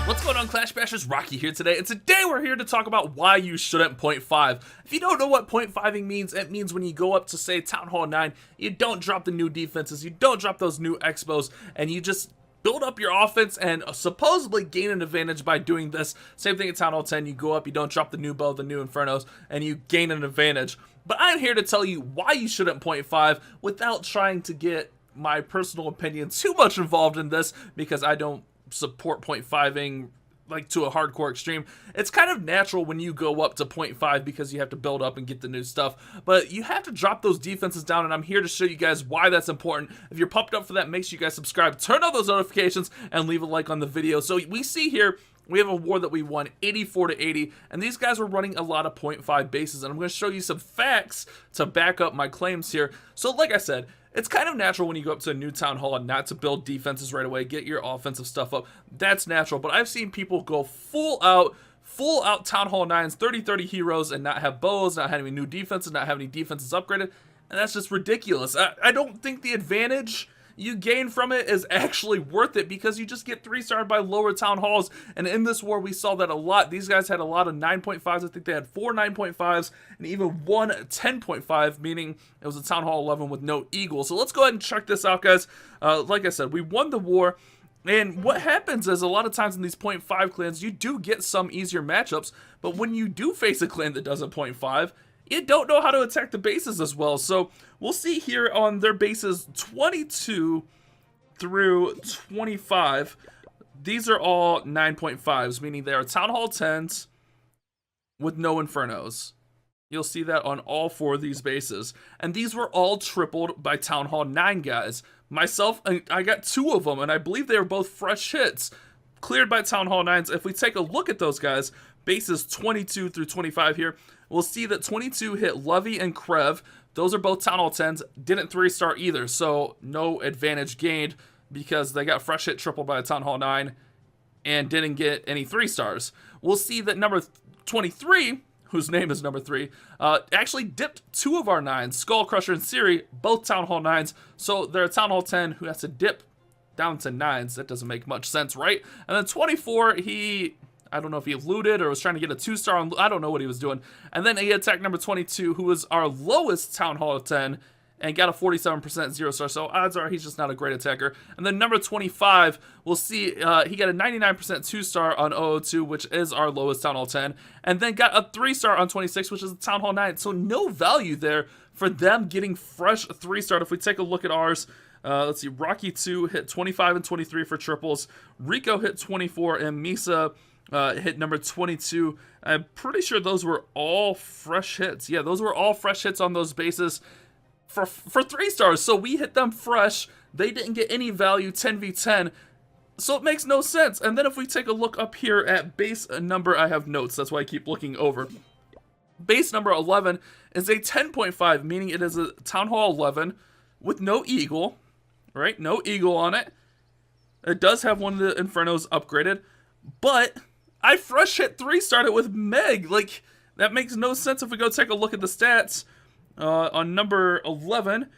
What's going on, Clash Bashers? Rocky here today, and today we're here to talk about why you shouldn't point 5. If you don't know what point 5ing means, it means when you go up to, say, Town Hall 9, you don't drop the new defenses, you don't drop those new expos, and you just build up your offense and supposedly gain an advantage by doing this. Same thing at Town Hall 10, you go up, you don't drop the new bow, the new Infernos, and you gain an advantage. But I'm here to tell you why you shouldn't point 5 without trying to get my personal opinion too much involved in this, because I don't support point 5ing like to a hardcore extreme. It's kind of natural when you go up to 0.5 because you have to build up and get the new stuff, but you have to drop those defenses down, and I'm here to show you guys why that's important. If you're pumped up for that, make sure you guys subscribe, turn on those notifications, and leave a like on the video. So we see here we have a war that we won 84-80, and these guys were running a lot of 0.5 bases, and I'm going to show you some facts to back up my claims here. So like I said, it's kind of natural when you go up to a new Town Hall and not to build defenses right away, get your offensive stuff up. That's natural, but I've seen people go full out Town Hall 9s, 30-30 heroes, and not have bows, not have any new defenses, not have any defenses upgraded, and that's just ridiculous. I don't think the advantage you gain from it is actually worth it, because you just get 3-starred by lower Town Halls, and in this war we saw that a lot. These guys had a lot of 9.5s. I think they had 4 9.5s and even one 10.5, meaning it was a Town Hall 11 with no eagle. So let's go ahead and check this out, guys. Like I said, we won the war, and what happens is a lot of times in these 0.5 clans you do get some easier matchups, but when you do face a clan that doesn't 0.5, you don't know how to attack the bases as well. So we'll see here on their bases 22 through 25. These are all 9.5s, meaning they are Town Hall 10s with no Infernos. You'll see that on all 4 of these bases. And these were all tripled by Town Hall 9 guys. Myself, I got 2 of them, and I believe they were both fresh hits cleared by Town Hall 9s. If we take a look at those guys, bases 22 through 25 here, we'll see that 22 hit Lovey and Krev. Those are both Town Hall 10s. Didn't 3-star either, so no advantage gained because they got fresh hit tripled by a Town Hall 9 and didn't get any 3-stars. We'll see that number 23, whose name is number 3, actually dipped 2 of our 9s, Skull Crusher and Siri, both Town Hall 9s. So they're a Town Hall 10 who has to dip down to 9s. That doesn't make much sense, right? And then 24, I don't know if he looted or was trying to get a 2-star on, I don't know what he was doing. And then he attacked number 22, who was our lowest Town Hall 10, and got a 47% 0-star, so odds are he's just not a great attacker. And then number 25, we'll see, he got a 99% 2-star on 002, which is our lowest Town Hall 10, and then got a 3-star on 26, which is a Town Hall 9, so no value there for them getting fresh 3-star. If we take a look at ours, let's see, Rocky 2 hit 25 and 23 for triples, Rico hit 24, and Misa hit number 22. I'm pretty sure those were all fresh hits. Yeah, those were all fresh hits on those bases for 3-stars. So we hit them fresh. They didn't get any value 10v10. So it makes no sense. And then if we take a look up here at base number, I have notes. That's why I keep looking over. Base number 11 is a 10.5, meaning it is a Town Hall 11 with no eagle, right? No eagle on it. It does have one of the Infernos upgraded, but I fresh hit 3-starred it with Meg. Like, that makes no sense. If we go take a look at the stats, on number 11,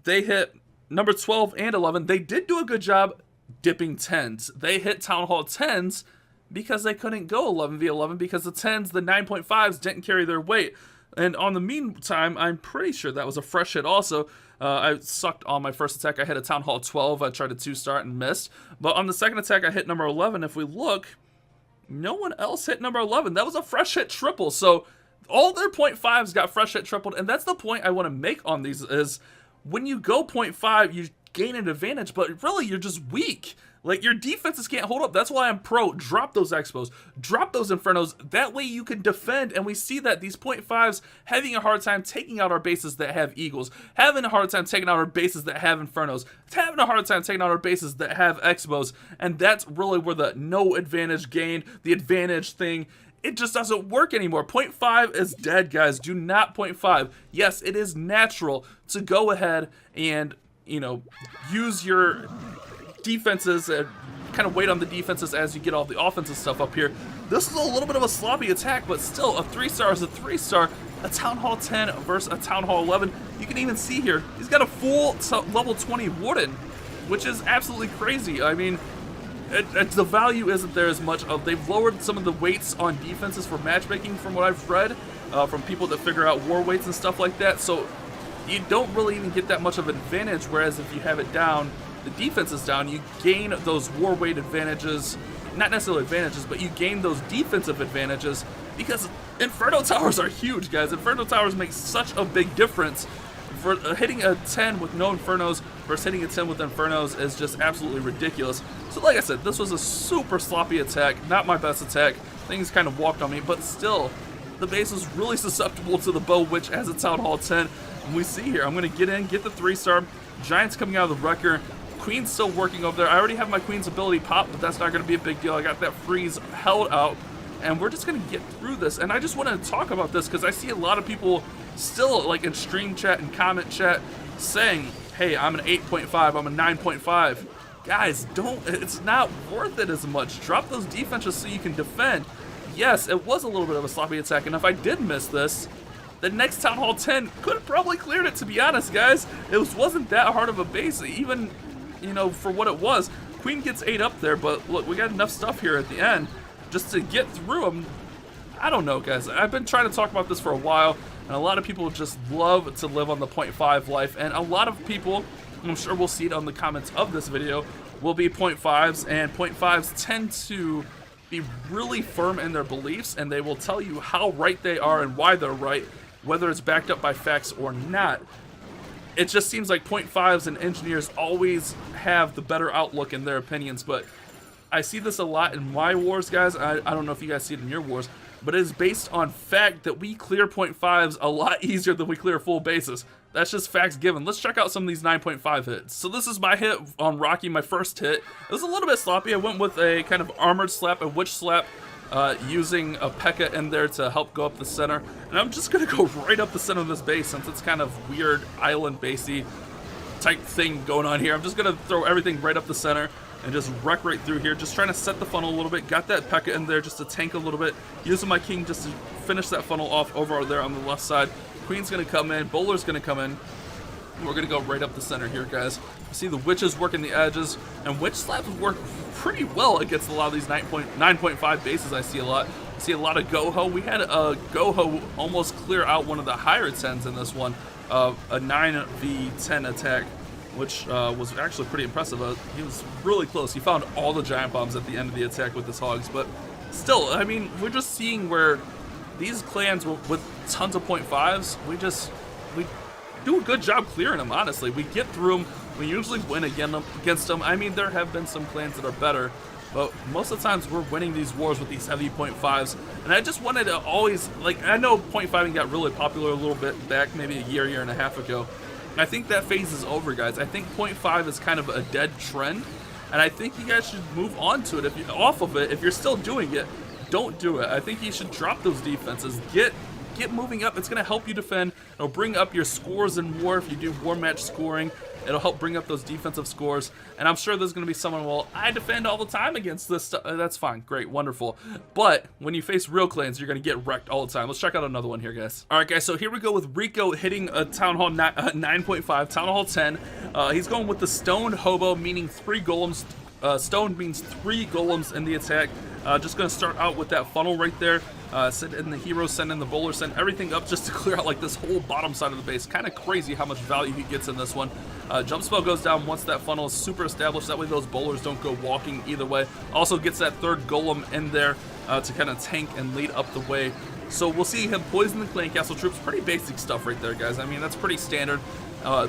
they hit number 12 and 11. They did do a good job dipping 10s. They hit Town Hall 10s because they couldn't go 11v11 because the 10s, the 9.5s, didn't carry their weight. And on the meantime, I'm pretty sure that was a fresh hit also. I sucked on my first attack. I hit a Town Hall 12. I tried to 2-star and missed. But on the second attack, I hit number 11. If we look, no one else hit number 11. That was a fresh hit triple. So all their 0.5s got fresh hit tripled. And that's the point I want to make on these is when you go 0.5, you gain an advantage, but really you're just weak. Like, your defenses can't hold up. That's why I'm pro. Drop those expos. Drop those Infernos. That way you can defend. And we see that these 0.5s having a hard time taking out our bases that have eagles. Having a hard time taking out our bases that have Infernos. Having a hard time taking out our bases that have expos. And that's really where the no advantage gained, the advantage thing, it just doesn't work anymore. 0.5 is dead, guys. Do not 0.5. Yes, it is natural to go ahead and, you know, use your defenses and kind of wait on the defenses as you get all the offensive stuff up here. This is a little bit of a sloppy attack, but still, a 3-star is a 3-star. A Town Hall 10 versus a Town Hall 11. You can even see here, he's got a full level 20 Warden, which is absolutely crazy. I mean, the value isn't there as much. They've lowered some of the weights on defenses for matchmaking from what I've read, from people that figure out war weights and stuff like that, so you don't really even get that much of an advantage, whereas if you have it down, the defense is down, you gain those war weight advantages, not necessarily advantages, but you gain those defensive advantages, because Inferno Towers are huge, guys. Inferno Towers make such a big difference. For hitting a 10 with no Infernos versus hitting a 10 with Infernos is just absolutely ridiculous. So like I said, this was a super sloppy attack, not my best attack. Things kind of walked on me, but still, the base was really susceptible to the bow, which has a Town Hall 10. And we see here, I'm going to get in, get the 3-star. Giants coming out of the wrecker. Queen's still working over there. I already have my Queen's ability pop, but that's not going to be a big deal. I got that freeze held out, and we're just going to get through this. And I just want to talk about this because I see a lot of people still, like in stream chat and comment chat, saying, hey, I'm an 8.5, I'm a 9.5. Guys, it's not worth it as much. Drop those defenses so you can defend. Yes, it was a little bit of a sloppy attack, and if I did miss this, the next Town Hall 10 could have probably cleared it, to be honest, guys. It wasn't that hard of a base, even, you know, for what it was. Queen gets 8 up there, but look, we got enough stuff here at the end just to get through them. I don't know, guys. I've been trying to talk about this for a while, and a lot of people just love to live on the 0.5 life, and a lot of people, I'm sure we'll see it on the comments of this video, will be 0.5s, and 0.5s tend to be really firm in their beliefs, and they will tell you how right they are and why they're right, whether it's backed up by facts or not. It just seems like 0.5s and engineers always have the better outlook in their opinions, but I see this a lot in my wars, guys. I don't know if you guys see it in your wars, but it is based on fact that we clear 0.5s a lot easier than we clear full bases. That's just facts given. Let's check out some of these 9.5 hits. So this is my hit on Rocky, my first hit. It was a little bit sloppy. I went with a kind of armored slap, a witch slap, using a P.E.K.K.A. in there to help go up the center. And I'm just going to go right up the center of this base since it's kind of weird island basey type thing going on here. I'm just going to throw everything right up the center and just wreck right through here, just trying to set the funnel a little bit. Got that P.E.K.K.A. in there just to tank a little bit, using my king just to finish that funnel off over there on the left side. Queen's gonna come in, Bowler's gonna come in. We're gonna go right up the center here, guys. See the witches working the edges, and witch slaps work pretty well against a lot of these 9.5 bases. I see a lot. I see a lot of Goho. We had a Goho almost clear out one of the higher 10s in this one, a 9v10 attack, which was actually pretty impressive. He was really close. He found all the giant bombs at the end of the attack with his hogs, but still, I mean, we're just seeing where these clans with tons of 0.5s, we do a good job clearing them, honestly. We get through them, we usually win against them. I mean, there have been some clans that are better, but most of the times we're winning these wars with these heavy 0.5s. And I just wanted to always, like, I know 0.5ing got really popular a little bit back, maybe a year and a half ago. And I think that phase is over, guys. I think 0.5 is kind of a dead trend, and I think you guys should move on to it. Off of it, if you're still doing it, don't do it. I think you should drop those defenses. Get moving up. It's going to help you defend. It'll bring up your scores in war if you do war match scoring. It'll help bring up those defensive scores. And I'm sure there's going to be someone, well, I defend all the time against this stuff. That's fine. Great. Wonderful. But when you face real clans, you're going to get wrecked all the time. Let's check out another one here, guys. All right, guys. So here we go with Rico hitting a Town Hall 9.5, Town Hall 10. He's going with the Stoned Hobo, meaning 3 golems. Stoned means 3 golems in the attack. Just going to start out with that funnel right there. Send in the heroes, send in the bowler, send everything up just to clear out like this whole bottom side of the base. Kind of crazy how much value he gets in this one. Jump spell goes down once that funnel is super established. That way those bowlers don't go walking either way. Also gets that 3rd golem in there to kind of tank and lead up the way. So we'll see him poison the clan castle troops. Pretty basic stuff right there, guys. I mean, that's pretty standard.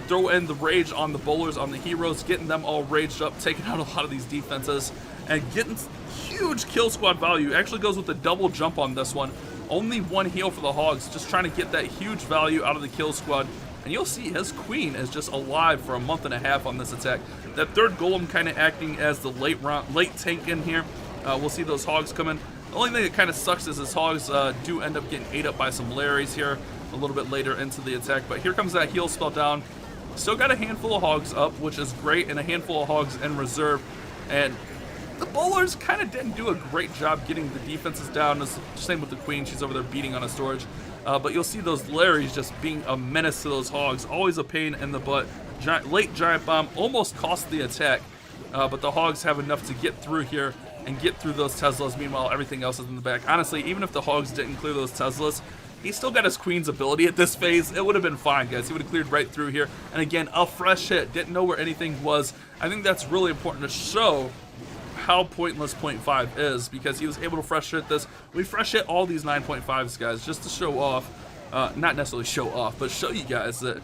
Throw in the rage on the bowlers, on the heroes, getting them all raged up, taking out a lot of these defenses, and getting huge kill squad value. Actually goes with a double jump on this one. Only 1 heal for the hogs, just trying to get that huge value out of the kill squad. And you'll see his queen is just alive for a month and a half on this attack. That 3rd golem kind of acting as the late tank in here. We'll see those hogs come in. The only thing that kind of sucks is his hogs do end up getting ate up by some Larrys here a little bit later into the attack. But here comes that heal spell down. Still got a handful of hogs up, which is great, and a handful of hogs in reserve. And the bowlers kind of didn't do a great job getting the defenses down. Same with the queen. She's over there beating on a storage. But you'll see those Larrys just being a menace to those hogs. Always a pain in the butt. Late giant bomb almost cost the attack. but the Hogs have enough to get through here and get through those Teslas. Meanwhile, everything else is in the back. Honestly, even if the Hogs didn't clear those Teslas, he still got his Queen's ability at this phase. It would have been fine, guys. He would have cleared right through here. And again, a fresh hit. Didn't know where anything was. I think that's really important to show how pointless 0.5 is, because he was able to fresh hit this. We fresh hit all these 9.5s, guys, just to show off. Not necessarily show off, but show you guys that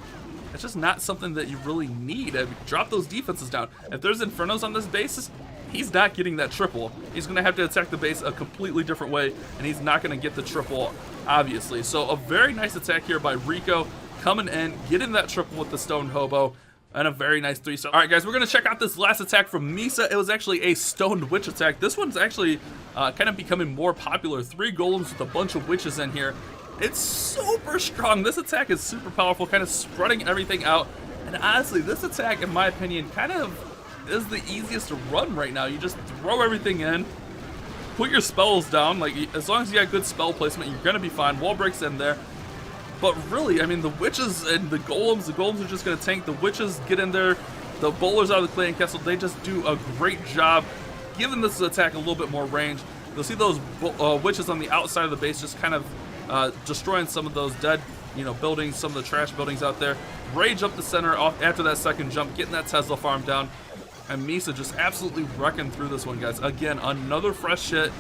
it's just not something that you really need. Drop those defenses down. If there's Infernos on this basis, he's not getting that triple. He's going to have to attack the base a completely different way, and he's not going to get the triple, obviously. So a very nice attack here by Rico, coming in, getting that triple with the Stone Hobo, and a very nice 3-star. All right, guys, we're going to check out this last attack from Misa. It was actually a Stoned Witch attack. This one's actually kind of becoming more popular. 3 golems with a bunch of witches in here. It's super strong. This attack is super powerful, kind of spreading everything out. And honestly, this attack, in my opinion, kind of is the easiest to run right now. You just throw everything in, put your spells down. Like, as long as you got good spell placement, you're going to be fine. Wall breaks in there. But really, I mean, the witches and the golems are just going to tank. The witches get in there. The bowlers out of the Clan Castle, they just do a great job giving this attack a little bit more range. You'll see those witches on the outside of the base just kind of destroying some of those dead, buildings, some of the trash buildings out there. Rage up the center off after that second jump, getting that Tesla farm down. And Misa just absolutely wrecking through this one, guys. Again, another fresh hit,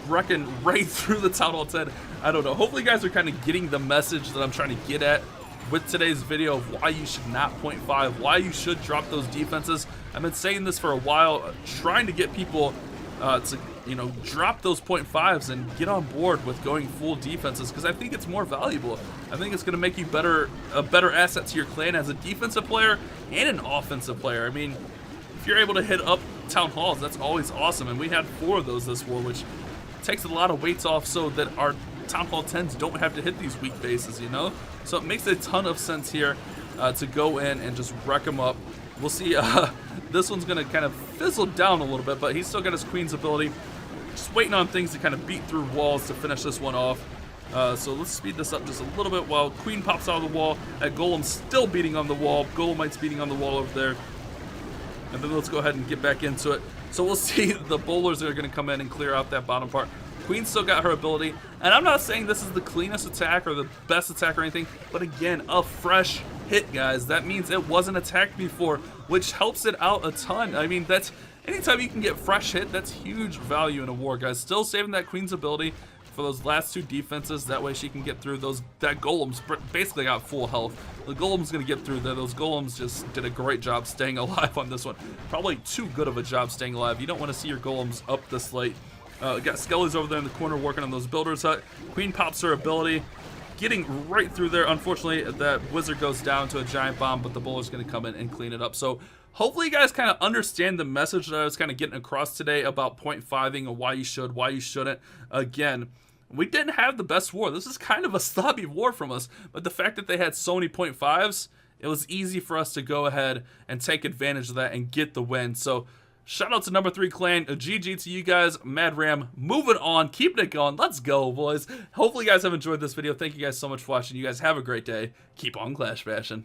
wrecking right through the Town Hall 10. I don't know. Hopefully, you guys are kind of getting the message that I'm trying to get at with today's video of why you should not 0.5, why you should drop those defenses. I've been saying this for a while, trying to get people to drop those 0.5s and get on board with going full defenses, because I think it's more valuable. I think it's going to make you a better asset to your clan as a defensive player and an offensive player. I mean, if you're able to hit up Town Halls, that's always awesome, and we had 4 of those this war, which takes a lot of weights off so that our Town Hall 10s don't have to hit these weak bases, So it makes a ton of sense here to go in and just wreck them up. We'll see, this one's going to kind of fizzle down a little bit, but he's still got his Queen's ability. Just waiting on things to kind of beat through walls to finish this one off. So let's speed this up just a little bit while Queen pops out of the wall. That Golem's still beating on the wall. Golemite's beating on the wall over there. And then let's go ahead and get back into it. So we'll see the bowlers that are going to come in and clear out that bottom part. Queen still got her ability. And I'm not saying this is the cleanest attack or the best attack or anything, but again, a fresh hit, guys. That means it wasn't attacked before, which helps it out a ton. I mean, that's anytime you can get fresh hit, that's huge value in a war, guys. Still saving that Queen's ability for those last 2 defenses. That way she can get through those. That Golem's basically got full health. The Golem's going to get through there. Those Golems just did a great job staying alive on this one. Probably too good of a job staying alive. You don't want to see your Golems up this late. Got Skelly's over there in the corner working on those builders hut. Queen pops her ability, getting right through there. Unfortunately, that wizard goes down to a giant bomb, but the bowler's going to come in and clean it up. So hopefully you guys kind of understand the message that I was kind of getting across today about 0.5ing and why you should, why you shouldn't. Again, we didn't have the best war. This is kind of a sloppy war from us, but the fact that they had so many 0.5s, it was easy for us to go ahead and take advantage of that and get the win. So shout out to number 3 clan. A GG to you guys. Mad Ram moving on, keeping it going. Let's go, boys. Hopefully you guys have enjoyed this video. Thank you guys so much for watching. You guys have a great day. Keep on Clash Bashing.